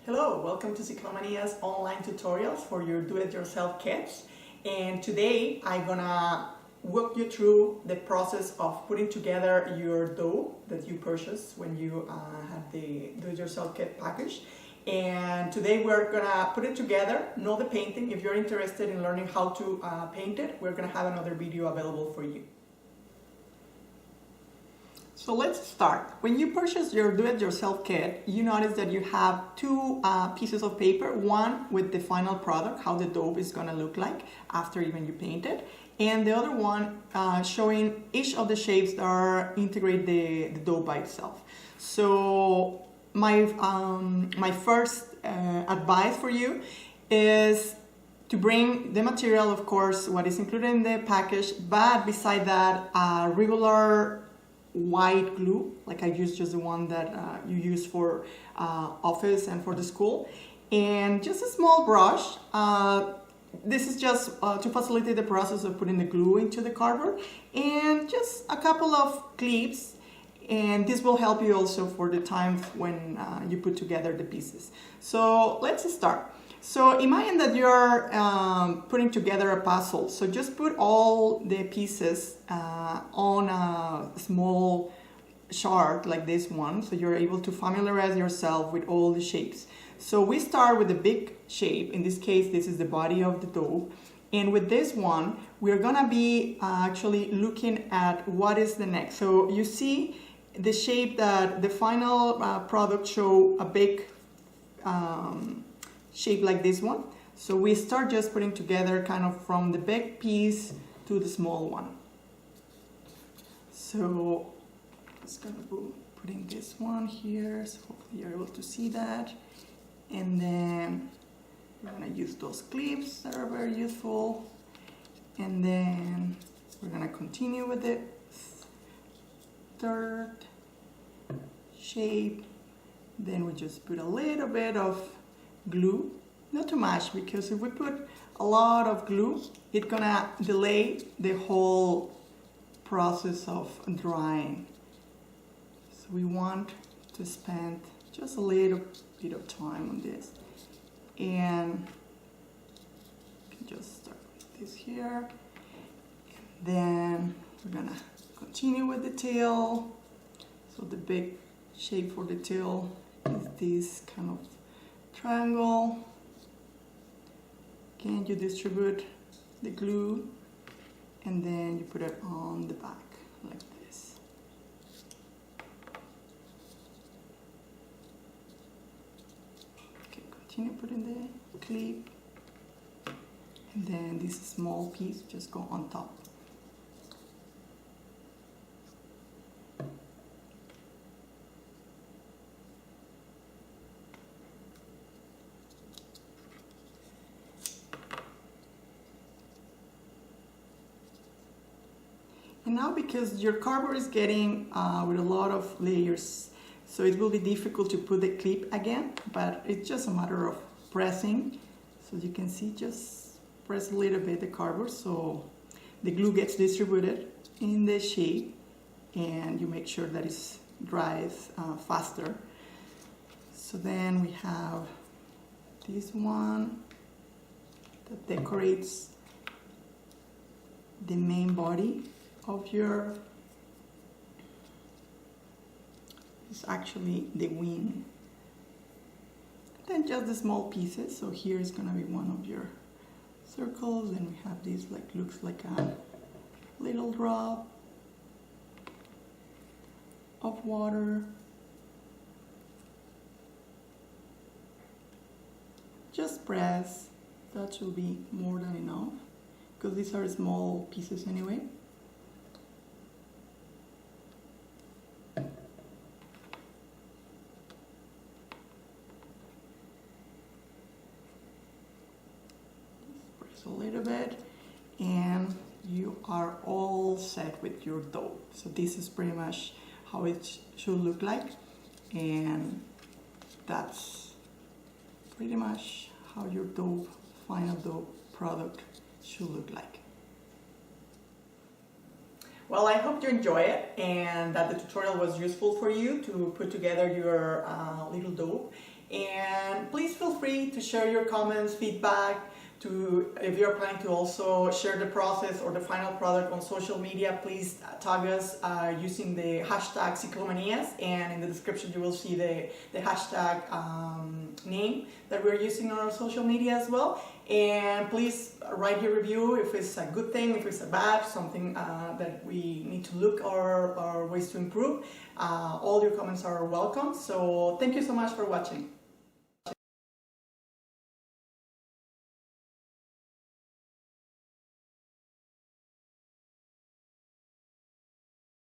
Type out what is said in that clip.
Hello, welcome to Ciclomanias online tutorials for your do-it-yourself kits. And today I'm gonna walk you through the process of putting together your dough that you purchased when you have the do-it-yourself kit package. And today we're gonna put it together, not the painting. If you're interested in learning how to paint it, we're gonna have another video available for you. So let's start. When you purchase your do-it-yourself kit, you notice that you have two pieces of paper, one with the final product, how the dough is going to look like after even you paint it, and the other one showing each of the shapes that are integrate the dough by itself. So my first advice for you is to bring the material, of course, what is included in the package, but beside that, regular white glue, like I use just the one that you use for office and for the school, and just a small brush. This is just to facilitate the process of putting the glue into the cardboard, and just a couple of clips, and this will help you also for the time when you put together the pieces. So let's start. So imagine that you're putting together a puzzle. So just put all the pieces on a small chart like this one, so you're able to familiarize yourself with all the shapes. So we start with the big shape. In this case, this is the body of the dough. And with this one, we're gonna be actually looking at what is the next. So you see the shape that the final product show a big shape like this one. So we start just putting together kind of from the big piece to the small one. So I'm just gonna be putting this one here, so hopefully you're able to see that. And then we're gonna use those clips that are very useful. And then we're gonna continue with the third shape. Then we just put a little bit of glue, not too much, because if we put a lot of glue, it's gonna delay the whole process of drying. So we want to spend just a little bit of time on this. And you can just start with this here. And then we're gonna continue with the tail. So the big shape for the tail is this kind of triangle. Again, you distribute the glue and then you put it on the back like this. Okay, continue putting the clip, and then this small piece just go on top. And now, because your cardboard is getting with a lot of layers, so it will be difficult to put the clip again, but it's just a matter of pressing. So you can see, just press a little bit the cardboard so the glue gets distributed in the shape, and you make sure that it dries faster. So then we have this one that decorates the main body of your, it's actually the wing. Then just the small pieces. So here is gonna be one of your circles, and we have this like, looks like a little drop of water. Just press, that should be more than enough, because these are small pieces anyway. A little bit, and you are all set with your dough. So this is pretty much how it should look like, and that's pretty much how your dough, final dough product should look like. Well, I hope you enjoy it and that the tutorial was useful for you to put together your little dough. And please feel free to share your comments, feedback, if you're planning to also share the process or the final product on social media, please tag us using the hashtag Ciclomanias, and in the description you will see the hashtag name that we're using on our social media as well. And please write your review if it's a good thing, if it's a bad, something that we need to look or ways to improve. All your comments are welcome. So thank you so much for watching.